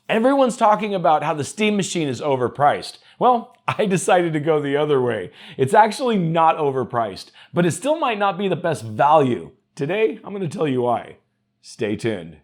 Everyone's talking about how the Steam Machine is overpriced. Well, I decided to go the other way. It's actually not overpriced, but it still might not be the best value. Today, I'm going to tell you why. Stay tuned.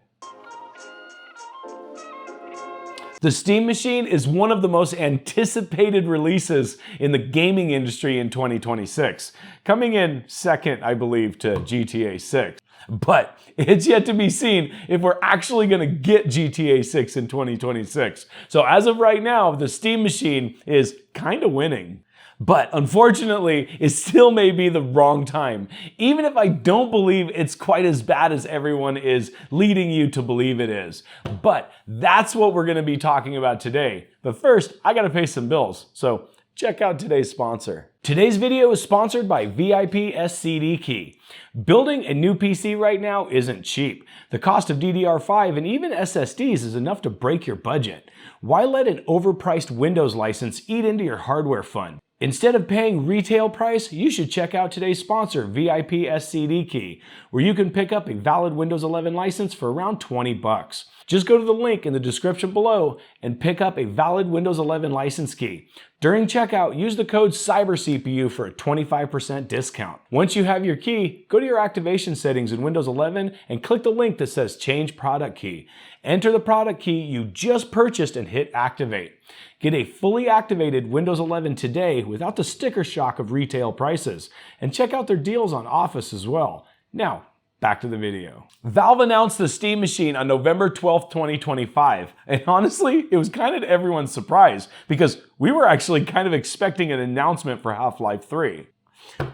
The Steam Machine is one of the most anticipated releases in the gaming industry in 2026, coming in second, I believe, to GTA 6. But it's yet to be seen if we're actually going to get GTA 6 in 2026. So as of right now, the Steam Machine is kind of winning. But unfortunately, it still may be the wrong time, even if I don't believe it's quite as bad as everyone is leading you to believe it is. But that's what we're going to be talking about today. But first, I got to pay some bills. So check out today's sponsor. Today's video is sponsored by VIP SSD Key. Building a new PC right now isn't cheap. The cost of DDR5 and even SSDs is enough to break your budget. Why let an overpriced Windows license eat into your hardware fund? Instead of paying retail price, you should check out today's sponsor, VIP SSD Key, where you can pick up a valid Windows 11 license for around 20 bucks. Just go to the link in the description below and pick up a valid Windows 11 license key. During checkout, use the code CYBERCPU for a 25% discount. Once you have your key, go to your activation settings in Windows 11 and click the link that says Change Product Key. Enter the product key you just purchased and hit Activate. Get a fully activated Windows 11 today without the sticker shock of retail prices. And check out their deals on Office as well. Now, back to the video. Valve announced the Steam Machine on November 12th, 2025. And honestly, it was kind of to everyone's surprise because we were actually kind of expecting an announcement for Half-Life 3.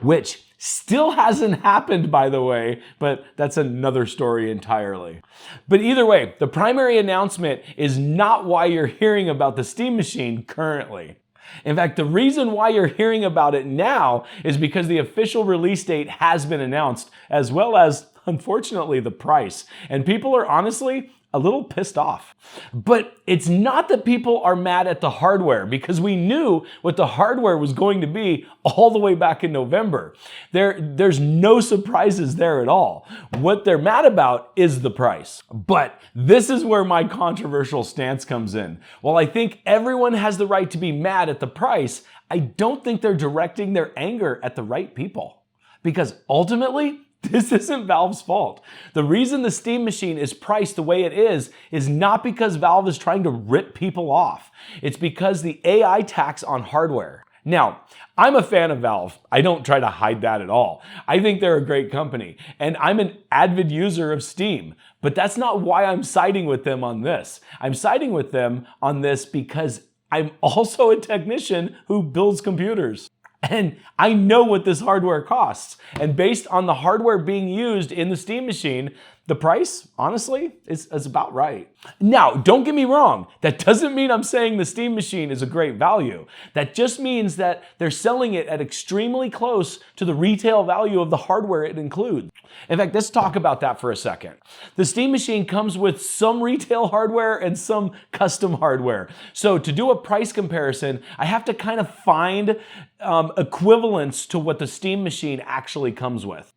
Which still hasn't happened, by the way, but that's another story entirely. But either way, the primary announcement is not why you're hearing about the Steam Machine currently. In fact, the reason why you're hearing about it now is because the official release date has been announced, as well as, unfortunately, the price. And people are honestly a little pissed off. But it's not that people are mad at the hardware, because we knew what the hardware was going to be all the way back in November. There's no surprises there at all. What they're mad about is the price. But this is where my controversial stance comes in. While I think everyone has the right to be mad at the price, I don't think they're directing their anger at the right people. Because ultimately, this isn't Valve's fault. The reason the Steam Machine is priced the way it is not because Valve is trying to rip people off. It's because the AI tax on hardware. Now, I'm a fan of Valve. I don't try to hide that at all. I think they're a great company, and I'm an avid user of Steam. But that's not why I'm siding with them on this. I'm siding with them on this because I'm also a technician who builds computers. And I know what this hardware costs. And based on the hardware being used in the Steam Machine, the price, honestly, is about right. Now, don't get me wrong. That doesn't mean I'm saying the Steam Machine is a great value. That just means that they're selling it at extremely close to the retail value of the hardware it includes. In fact, let's talk about that for a second. The Steam Machine comes with some retail hardware and some custom hardware. So to do a price comparison, I have to kind of find equivalents to what the Steam Machine actually comes with.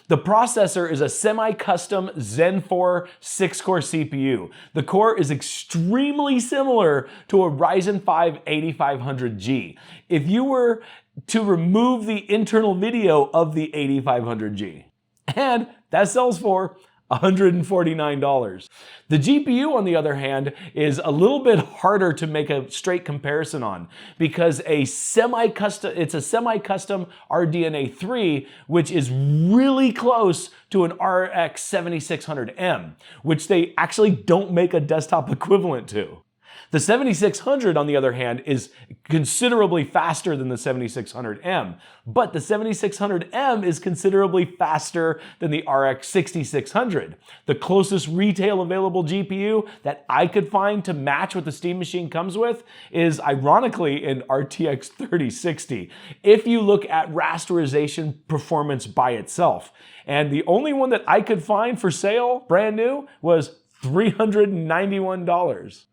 The processor is a semi-custom Zen 4 6-core CPU. The core is extremely similar to a Ryzen 5 8500G. If you were to remove the internal video of the 8500G, and that sells for $149. The GPU, on the other hand, is a little bit harder to make a straight comparison on because it's a semi-custom RDNA 3, which is really close to an RX 7600M, which they actually don't make a desktop equivalent to. The 7600, on the other hand, is considerably faster than the 7600M, but the 7600M is considerably faster than the RX 6600. The closest retail available GPU that I could find to match what the Steam Machine comes with is, ironically, an RTX 3060, if you look at rasterization performance by itself. And the only one that I could find for sale, brand new, was $391.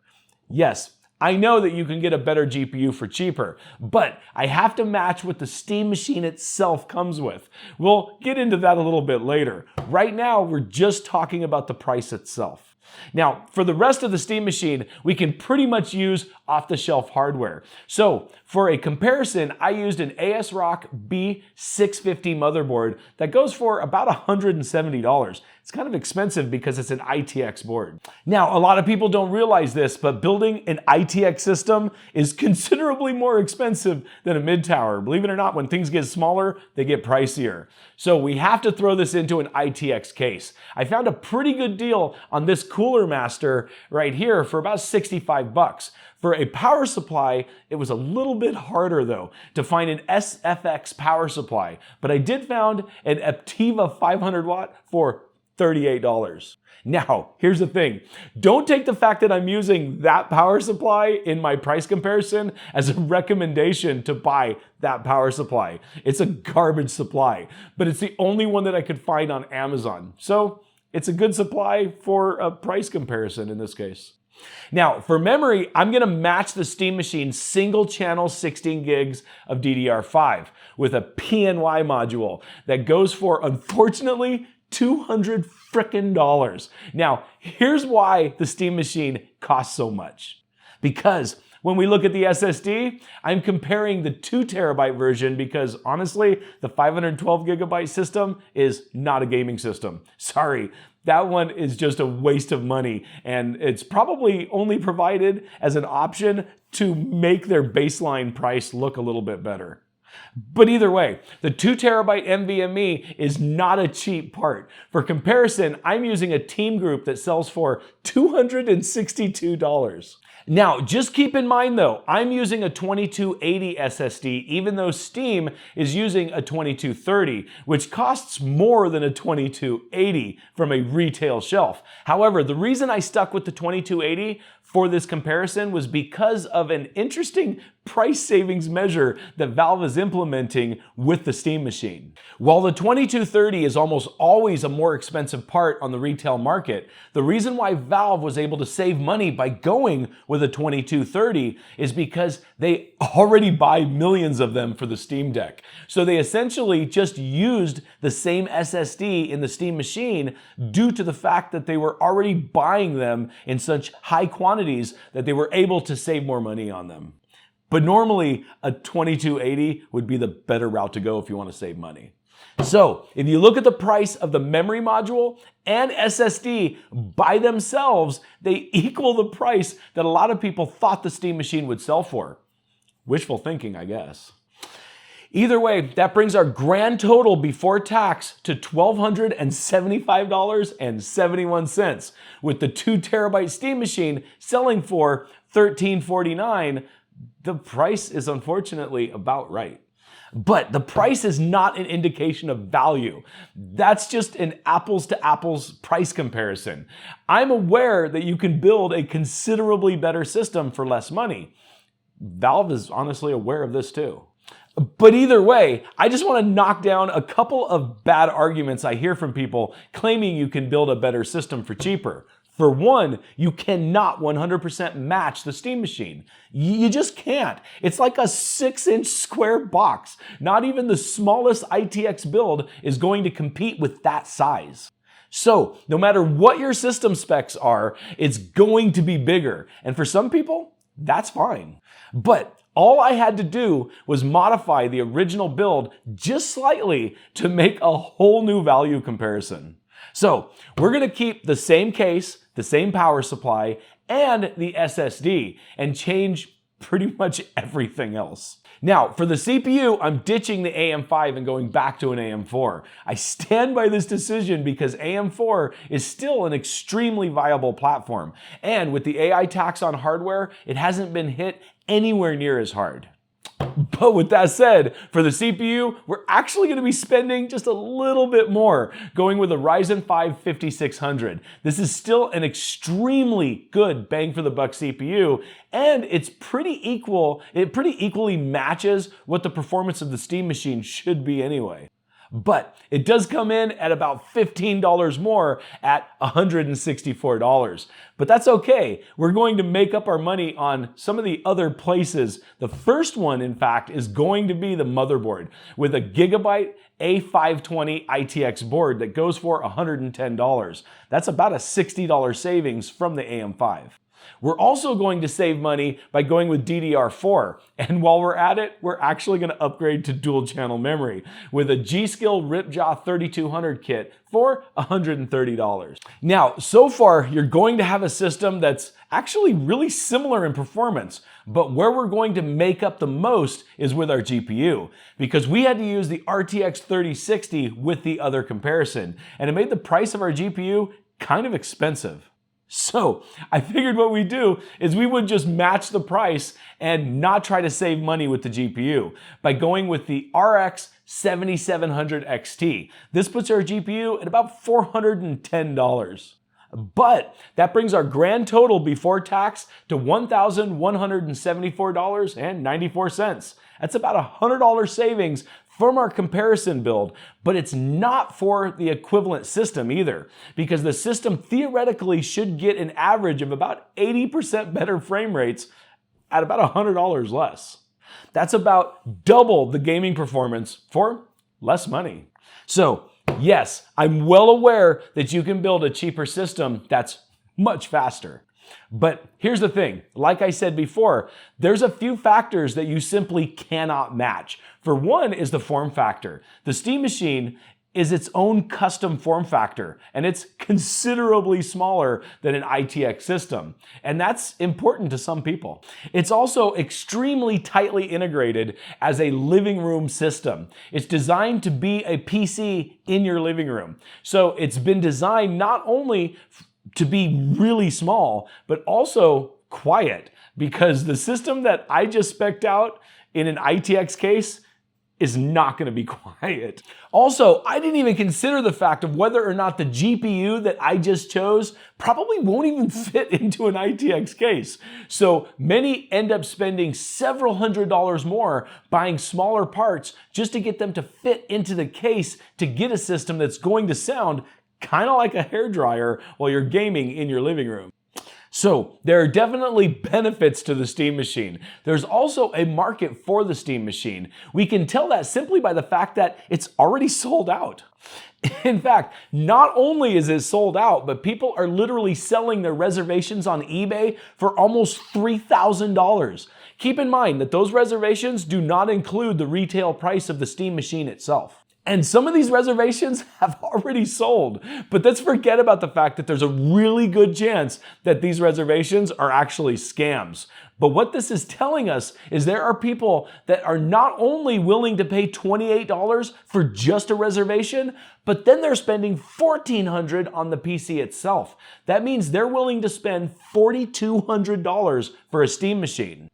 Yes, I know that you can get a better GPU for cheaper, but I have to match what the Steam Machine itself comes with. We'll get into that a little bit later. Right now, we're just talking about the price itself. Now, for the rest of the Steam Machine, we can pretty much use off-the-shelf hardware. So, for a comparison, I used an ASRock B650 motherboard that goes for about $170. It's kind of expensive because it's an ITX board. Now, a lot of people don't realize this, but building an ITX system is considerably more expensive than a mid-tower. Believe it or not, when things get smaller, they get pricier. So we have to throw this into an ITX case. I found a pretty good deal on this Cooler Master right here for about 65 bucks. For a power supply, it was a little bit harder though to find an SFX power supply, but I did found an Aptiva 500 watt for $38. Now, here's the thing. Don't take the fact that I'm using that power supply in my price comparison as a recommendation to buy that power supply. It's a garbage supply, but it's the only one that I could find on Amazon. So it's a good supply for a price comparison in this case. Now, for memory, I'm going to match the Steam Machine's single channel 16 gigs of DDR5 with a PNY module that goes for, unfortunately, $200 frickin'. Now, here's why the Steam Machine costs so much. Because when we look at the SSD, I'm comparing the 2 terabyte version because honestly, the 512 gigabyte system is not a gaming system. Sorry, that one is just a waste of money, and it's probably only provided as an option to make their baseline price look a little bit better. But either way, the 2 terabyte NVMe is not a cheap part. For comparison, I'm using a Team Group that sells for $262. Now, just keep in mind though, I'm using a 2280 SSD, even though Steam is using a 2230, which costs more than a 2280 from a retail shelf. However, the reason I stuck with the 2280 for this comparison was because of an interesting price savings measure that Valve is implementing with the Steam Machine. While the 2230 is almost always a more expensive part on the retail market, the reason why Valve was able to save money by going with a 2230 is because they already buy millions of them for the Steam Deck. So they essentially just used the same SSD in the Steam Machine due to the fact that they were already buying them in such high quantities that they were able to save more money on them. But normally a 2280 would be the better route to go if you want to save money. So if you look at the price of the memory module and SSD by themselves, they equal the price that a lot of people thought the Steam Machine would sell for. Wishful thinking, I guess. Either way, that brings our grand total before tax to $1,275.71, with the 2 terabyte Steam Machine selling for $1,349. The price is unfortunately about right. But the price is not an indication of value. That's just an apples to apples price comparison. I'm aware that you can build a considerably better system for less money. Valve is honestly aware of this too. But either way, I just want to knock down a couple of bad arguments I hear from people claiming you can build a better system for cheaper. For one, you cannot 100% match the Steam Machine. You just can't. It's like a 6-inch square box. Not even the smallest ITX build is going to compete with that size. So, no matter what your system specs are, it's going to be bigger. And for some people, that's fine. But all I had to do was modify the original build just slightly to make a whole new value comparison. So we're going to keep the same case, the same power supply, and the SSD, and change pretty much everything else. Now, for the CPU, I'm ditching the AM5 and going back to an AM4. I stand by this decision because AM4 is still an extremely viable platform. And with the AI tax on hardware, it hasn't been hit anywhere near as hard. But with that said, for the CPU, we're actually going to be spending just a little bit more, going with a Ryzen 5 5600. This is still an extremely good bang for the buck CPU, and it's pretty equal. It pretty equally matches what the performance of the Steam Machine should be anyway. But it does come in at about $15 more at $164. But that's okay. We're going to make up our money on some of the other places. The first one, in fact, is going to be the motherboard with a Gigabyte A520 ITX board that goes for $110. That's about a $60 savings from the AM5. We're also going to save money by going with DDR4. And while we're at it, we're actually going to upgrade to dual channel memory with a G.Skill Ripjaw 3200 kit for $130. Now, so far, you're going to have a system that's actually really similar in performance, but where we're going to make up the most is with our GPU, because we had to use the RTX 3060 with the other comparison, and it made the price of our GPU kind of expensive. So I figured what we'd do is we would just match the price and not try to save money with the GPU by going with the RX 7700 XT. This puts our GPU at about $410. But that brings our grand total before tax to $1,174.94. That's about a $100 savings from our comparison build, but it's not for the equivalent system either, because the system theoretically should get an average of about 80% better frame rates at about $100 less. That's about double the gaming performance for less money. So yes, I'm well aware that you can build a cheaper system that's much faster. But here's the thing, like I said before, there's a few factors that you simply cannot match. For one is the form factor. The Steam Machine is its own custom form factor, and it's considerably smaller than an ITX system. And that's important to some people. It's also extremely tightly integrated as a living room system. It's designed to be a PC in your living room. So it's been designed not only to be really small, but also quiet, because the system that I just spec'd out in an ITX case is not going to be quiet. Also, I didn't even consider the fact of whether or not the GPU that I just chose probably won't even fit into an ITX case. So many end up spending several $100s more buying smaller parts just to get them to fit into the case to get a system that's going to sound kind of like a hairdryer while you're gaming in your living room. So there are definitely benefits to the Steam Machine. There's also a market for the Steam Machine. We can tell that simply by the fact that it's already sold out. In fact, not only is it sold out, but people are literally selling their reservations on eBay for almost $3,000. Keep in mind that those reservations do not include the retail price of the Steam Machine itself. And some of these reservations have already sold. But let's forget about the fact that there's a really good chance that these reservations are actually scams. But what this is telling us is there are people that are not only willing to pay $28 for just a reservation, but then they're spending $1,400 on the PC itself. That means they're willing to spend $4,200 for a Steam Machine.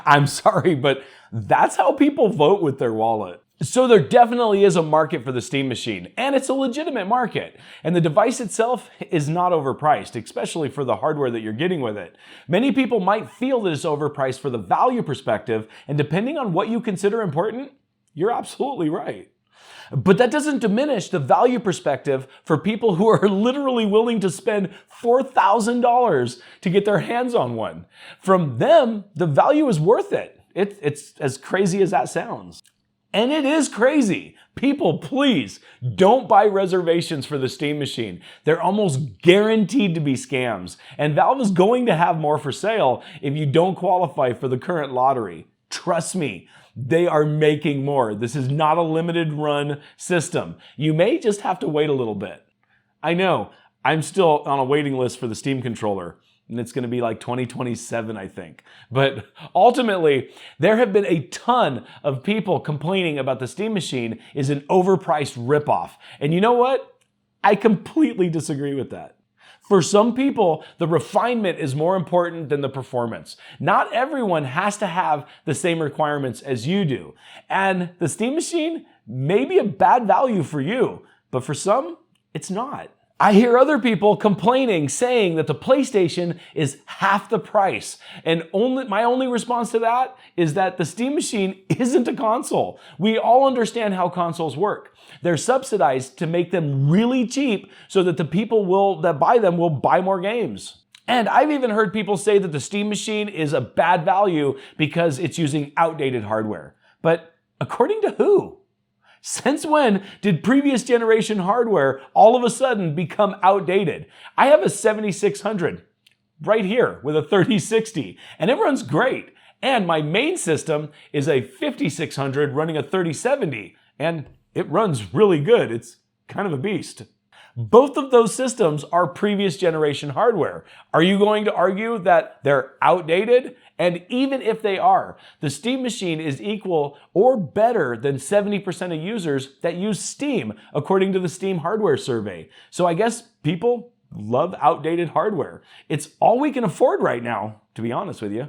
I'm sorry, but that's how people vote with their wallet. So there definitely is a market for the Steam Machine, and it's a legitimate market. And the device itself is not overpriced, especially for the hardware that you're getting with it. Many people might feel that it's overpriced for the value perspective, and depending on what you consider important, you're absolutely right. But that doesn't diminish the value perspective for people who are literally willing to spend $4,000 to get their hands on one. From them, the value is worth it. It's as crazy as that sounds. And it is crazy. People, please don't buy reservations for the Steam Machine. They're almost guaranteed to be scams. And Valve is going to have more for sale if you don't qualify for the current lottery. Trust me, they are making more. This is not a limited run system. You may just have to wait a little bit. I know, I'm still on a waiting list for the Steam controller. And it's going to be like 2027, I think. But ultimately, there have been a ton of people complaining about the Steam Machine is an overpriced ripoff. And you know what? I completely disagree with that. For some people, the refinement is more important than the performance. Not everyone has to have the same requirements as you do. And the Steam Machine may be a bad value for you, but for some, it's not. I hear other people complaining, saying that the PlayStation is half the price. And my only response to that is that the Steam Machine isn't a console. We all understand how consoles work. They're subsidized to make them really cheap so that the people that buy them will buy more games. And I've even heard people say that the Steam Machine is a bad value because it's using outdated hardware. But according to who? Since when did previous generation hardware all of a sudden become outdated? I have a 7600 right here with a 3060, and it runs great. And my main system is a 5600 running a 3070, and it runs really good. It's kind of a beast. Both of those systems are previous generation hardware. Are you going to argue that they're outdated? And even if they are, the Steam Machine is equal or better than 70% of users that use Steam, according to the Steam hardware survey. So I guess people love outdated hardware. It's all we can afford right now, to be honest with you.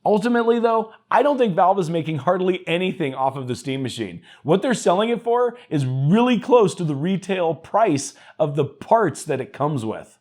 Ultimately though, I don't think Valve is making hardly anything off of the Steam Machine. What they're selling it for is really close to the retail price of the parts that it comes with.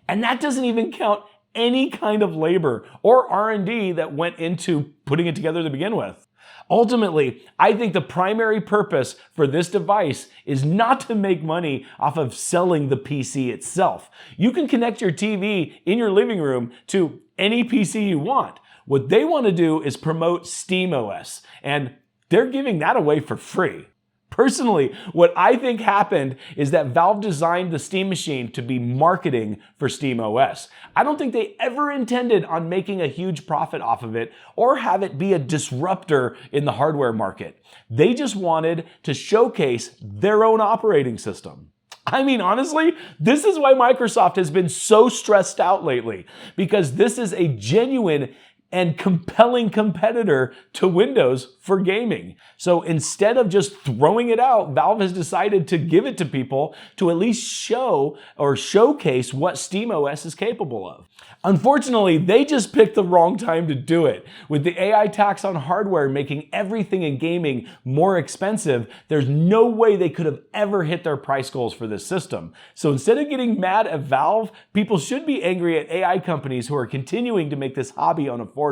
And that doesn't even count any kind of labor or R&D that went into putting it together to begin with. Ultimately, I think the primary purpose for this device is not to make money off of selling the PC itself. You can connect your TV in your living room to any PC you want. What they want to do is promote SteamOS, and they're giving that away for free. Personally, what I think happened is that Valve designed the Steam Machine to be marketing for SteamOS. I don't think they ever intended on making a huge profit off of it or have it be a disruptor in the hardware market. They just wanted to showcase their own operating system. I mean, honestly, this is why Microsoft has been so stressed out lately, because this is a genuine and compelling competitor to Windows for gaming. So instead of just throwing it out, Valve has decided to give it to people to at least show or showcase what SteamOS is capable of. Unfortunately, they just picked the wrong time to do it. With the AI tax on hardware making everything in gaming more expensive, there's no way they could have ever hit their price goals for this system. So instead of getting mad at Valve, people should be angry at AI companies who are continuing to make this hobby unaffordable.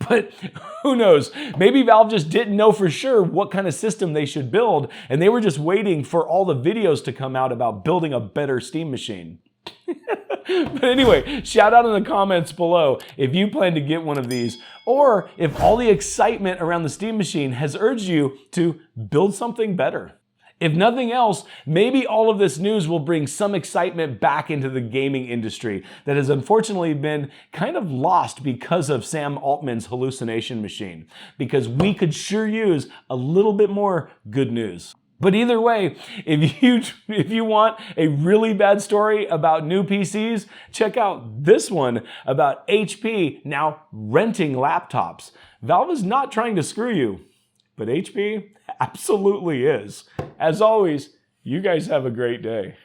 But who knows? Maybe Valve just didn't know for sure what kind of system they should build, and they were just waiting for all the videos to come out about building a better Steam machine. But anyway, shout out in the comments below if you plan to get one of these, or if all the excitement around the Steam Machine has urged you to build something better. If nothing else, maybe all of this news will bring some excitement back into the gaming industry that has unfortunately been kind of lost because of Sam Altman's hallucination machine, because we could sure use a little bit more good news. But either way, if you want a really bad story about new PCs, check out this one about HP now renting laptops. Valve is not trying to screw you, but HP absolutely is. As always, you guys have a great day.